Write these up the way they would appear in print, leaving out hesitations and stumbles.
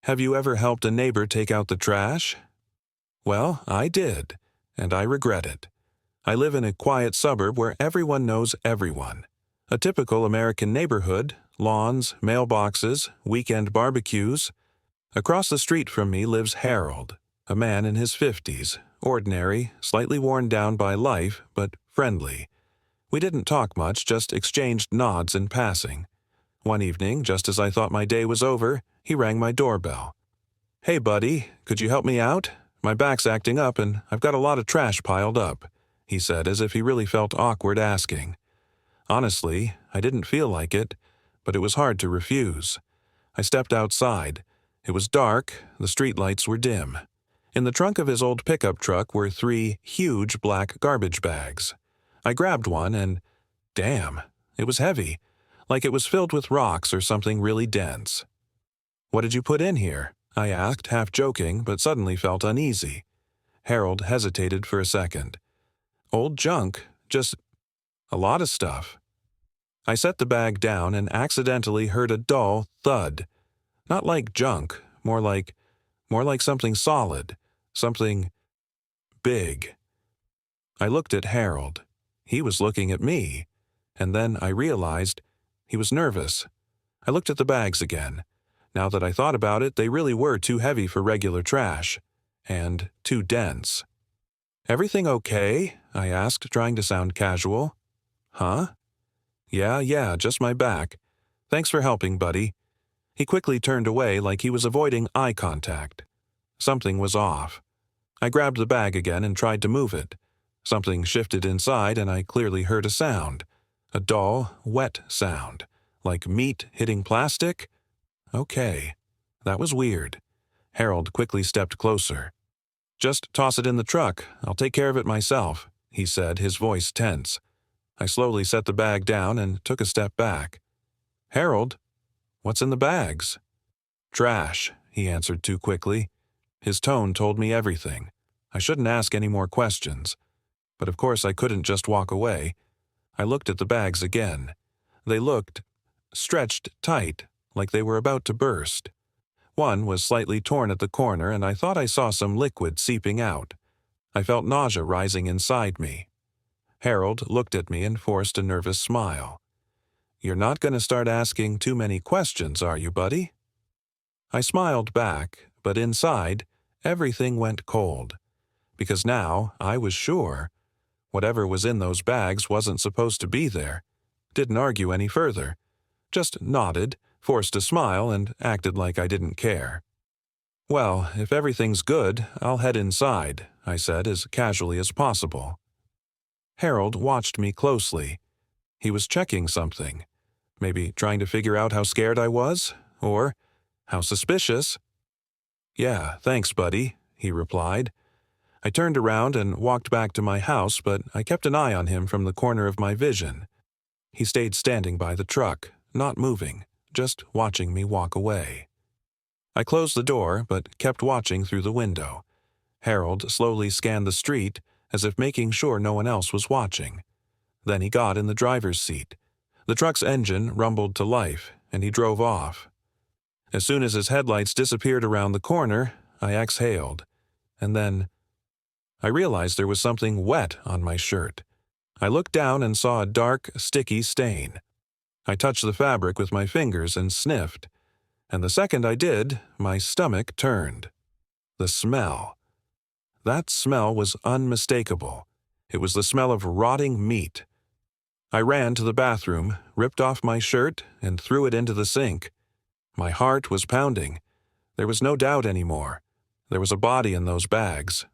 Have you ever helped a neighbor take out the trash? Well, I did, and I regret it. I live in a quiet suburb where everyone knows everyone. A typical American neighborhood, lawns, mailboxes, weekend barbecues. Across the street from me lives Harold, a man in his 50s, ordinary, slightly worn down by life, but friendly. We didn't talk much, just exchanged nods in passing. One evening, just as I thought my day was over, he rang my doorbell. "Hey, buddy, could you help me out? My back's acting up and I've got a lot of trash piled up," he said as if he really felt awkward asking. Honestly, I didn't feel like it, but it was hard to refuse. I stepped outside. It was dark, the streetlights were dim. In the trunk of his old pickup truck were 3 huge black garbage bags. I grabbed one and, damn, it was heavy, like it was filled with rocks or something really dense. "What did you put in here?" I asked, half joking, but suddenly felt uneasy. Harold hesitated for a second. "Old junk, just a lot of stuff." I set the bag down and accidentally heard a dull thud. Not like junk, more like something solid, something big. I looked at Harold. He was looking at me, and then I realized he was nervous. I looked at the bags again. Now that I thought about it, they really were too heavy for regular trash, and too dense. "Everything okay?" I asked, trying to sound casual. "Huh?" Yeah, just my back. Thanks for helping, buddy." He quickly turned away like he was avoiding eye contact. Something was off. I grabbed the bag again and tried to move it. Something shifted inside and I clearly heard a sound. A dull, wet sound. Like meat hitting plastic? Okay. That was weird. Harold quickly stepped closer. "Just toss it in the truck. I'll take care of it myself," he said, his voice tense. I slowly set the bag down and took a step back. "Harold, what's in the bags?" "Trash," he answered too quickly. His tone told me everything. I shouldn't ask any more questions. But of course I couldn't just walk away. I looked at the bags again. They looked stretched tight, like they were about to burst. One was slightly torn at the corner and I thought I saw some liquid seeping out. I felt nausea rising inside me. Harold looked at me and forced a nervous smile. "You're not going to start asking too many questions, are you, buddy?" I smiled back, but inside, everything went cold. Because now, I was sure. Whatever was in those bags wasn't supposed to be there. Didn't argue any further. Just nodded, forced a smile, and acted like I didn't care. "Well, if everything's good, I'll head inside," I said as casually as possible. Harold watched me closely. He was checking something. Maybe trying to figure out how scared I was? Or how suspicious? "Yeah, thanks, buddy," he replied. I turned around and walked back to my house, but I kept an eye on him from the corner of my vision. He stayed standing by the truck, not moving, just watching me walk away. I closed the door, but kept watching through the window. Harold slowly scanned the street, as if making sure no one else was watching. Then he got in the driver's seat. The truck's engine rumbled to life, and he drove off. As soon as his headlights disappeared around the corner, I exhaled. And then I realized there was something wet on my shirt. I looked down and saw a dark, sticky stain. I touched the fabric with my fingers and sniffed. And the second I did, my stomach turned. The smell. That smell was unmistakable. It was the smell of rotting meat. I ran to the bathroom, ripped off my shirt, and threw it into the sink. My heart was pounding. There was no doubt anymore. There was a body in those bags.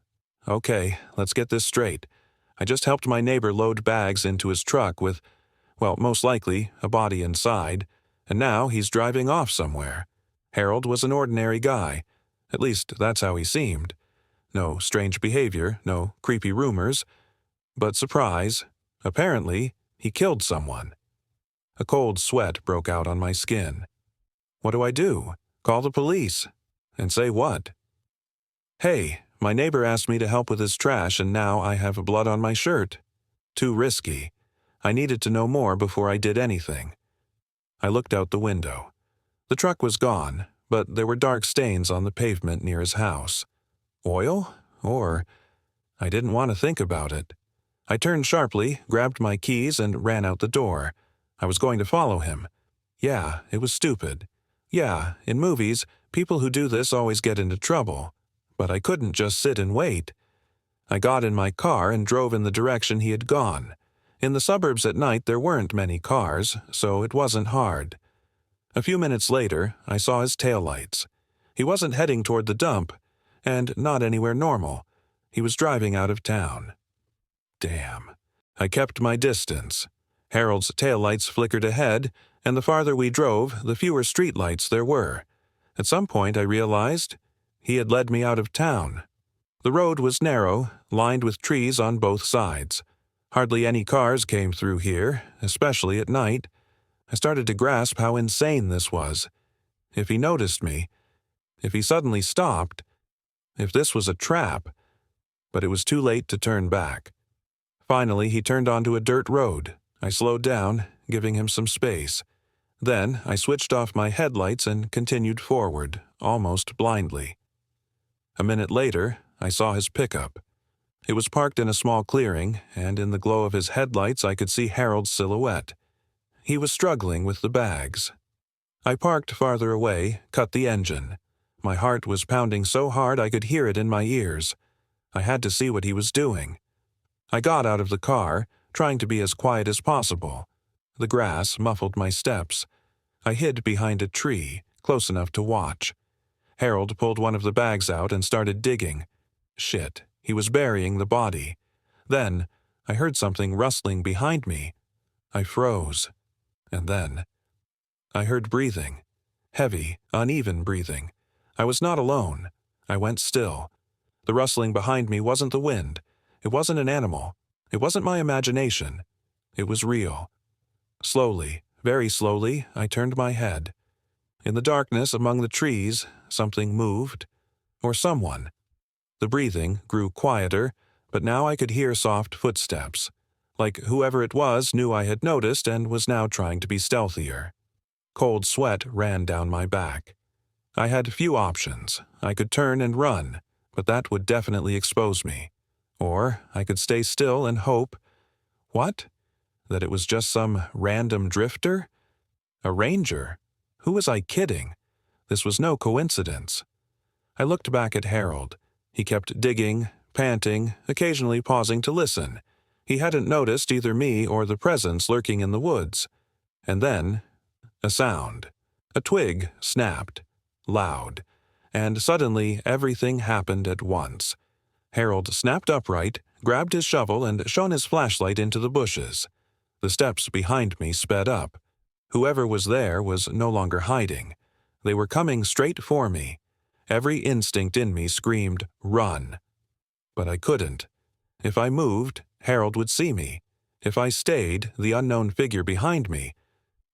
Okay, let's get this straight. I just helped my neighbor load bags into his truck with, well, most likely, a body inside, and now he's driving off somewhere. Harold was an ordinary guy. At least, that's how he seemed. No strange behavior, no creepy rumors. But surprise, apparently, he killed someone. A cold sweat broke out on my skin. What do I do? Call the police? And say what? "Hey, my neighbor asked me to help with his trash and now I have blood on my shirt." Too risky. I needed to know more before I did anything. I looked out the window. The truck was gone, but there were dark stains on the pavement near his house. Oil? Or... I didn't want to think about it. I turned sharply, grabbed my keys, and ran out the door. I was going to follow him. Yeah, it was stupid. Yeah, in movies, people who do this always get into trouble. But I couldn't just sit and wait. I got in my car and drove in the direction he had gone. In the suburbs at night there weren't many cars, so it wasn't hard. A few minutes later, I saw his taillights. He wasn't heading toward the dump, and not anywhere normal. He was driving out of town. Damn. I kept my distance. Harold's taillights flickered ahead, and the farther we drove, the fewer streetlights there were. At some point I realized he had led me out of town. The road was narrow, lined with trees on both sides. Hardly any cars came through here, especially at night. I started to grasp how insane this was. If he noticed me, if he suddenly stopped, if this was a trap. But it was too late to turn back. Finally, he turned onto a dirt road. I slowed down, giving him some space. Then I switched off my headlights and continued forward, almost blindly. A minute later, I saw his pickup. It was parked in a small clearing, and in the glow of his headlights I could see Harold's silhouette. He was struggling with the bags. I parked farther away, cut the engine. My heart was pounding so hard I could hear it in my ears. I had to see what he was doing. I got out of the car, trying to be as quiet as possible. The grass muffled my steps. I hid behind a tree, close enough to watch. Harold pulled one of the bags out and started digging. Shit, he was burying the body. Then, I heard something rustling behind me. I froze. And then, I heard breathing. Heavy, uneven breathing. I was not alone. I went still. The rustling behind me wasn't the wind. It wasn't an animal. It wasn't my imagination. It was real. Slowly, very slowly, I turned my head. In the darkness among the trees, something moved. Or someone. The breathing grew quieter, but now I could hear soft footsteps. Like whoever it was knew I had noticed and was now trying to be stealthier. Cold sweat ran down my back. I had few options. I could turn and run, but that would definitely expose me. Or I could stay still and hope. What? That it was just some random drifter? A ranger? Who was I kidding? This was no coincidence. I looked back at Harold. He kept digging, panting, occasionally pausing to listen. He hadn't noticed either me or the presence lurking in the woods. And then, a sound. A twig snapped. Loud. And suddenly everything happened at once. Harold snapped upright, grabbed his shovel, and shone his flashlight into the bushes. The steps behind me sped up. Whoever was there was no longer hiding. They were coming straight for me. Every instinct in me screamed, "Run!" But I couldn't. If I moved, Harold would see me. If I stayed, the unknown figure behind me.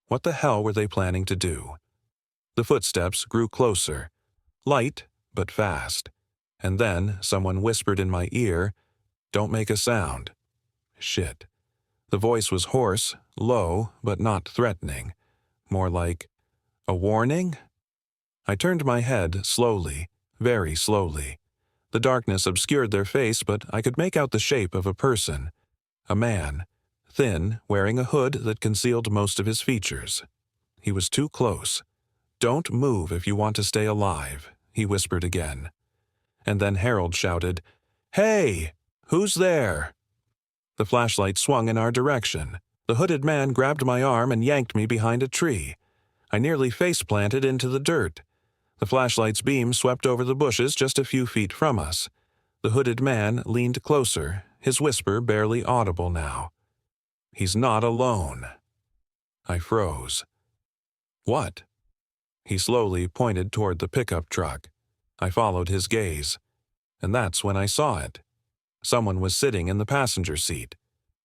What the hell were they planning to do? The footsteps grew closer. Light, but fast. And then someone whispered in my ear, "Don't make a sound." Shit. The voice was hoarse, low, but not threatening. More like, a warning? I turned my head slowly, very slowly. The darkness obscured their face, but I could make out the shape of a person. A man, thin, wearing a hood that concealed most of his features. He was too close. "Don't move if you want to stay alive," he whispered again. And then Harold shouted, "Hey! Who's there?" The flashlight swung in our direction. The hooded man grabbed my arm and yanked me behind a tree. I nearly face-planted into the dirt. The flashlight's beam swept over the bushes just a few feet from us. The hooded man leaned closer, his whisper barely audible now. "He's not alone." I froze. What? He slowly pointed toward the pickup truck. I followed his gaze. And that's when I saw it. Someone was sitting in the passenger seat,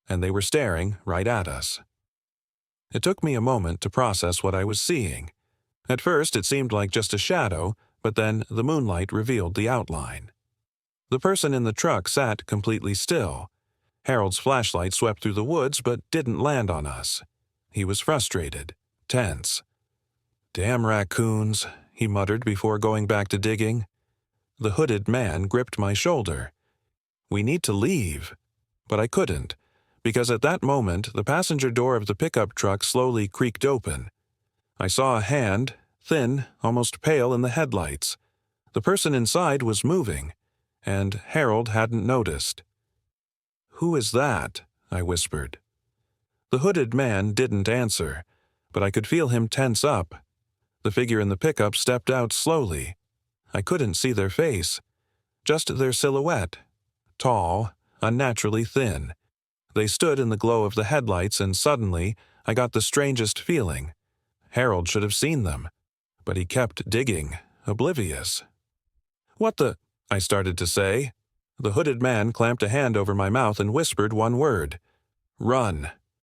and they were staring right at us. It took me a moment to process what I was seeing. At first it seemed like just a shadow, but then the moonlight revealed the outline. The person in the truck sat completely still. Harold's flashlight swept through the woods but didn't land on us. He was frustrated, tense. "Damn raccoons," he muttered before going back to digging. The hooded man gripped my shoulder. We need to leave. But I couldn't, because at that moment the passenger door of the pickup truck slowly creaked open. I saw a hand, thin, almost pale in the headlights. The person inside was moving, and Harold hadn't noticed. "Who is that?" I whispered. The hooded man didn't answer, but I could feel him tense up. The figure in the pickup stepped out slowly. I couldn't see their face, just their silhouette. Tall, unnaturally thin. They stood in the glow of the headlights, and suddenly I got the strangest feeling. Harold should have seen them, but he kept digging, oblivious. "What the—" I started to say. The hooded man clamped a hand over my mouth and whispered one word. "Run."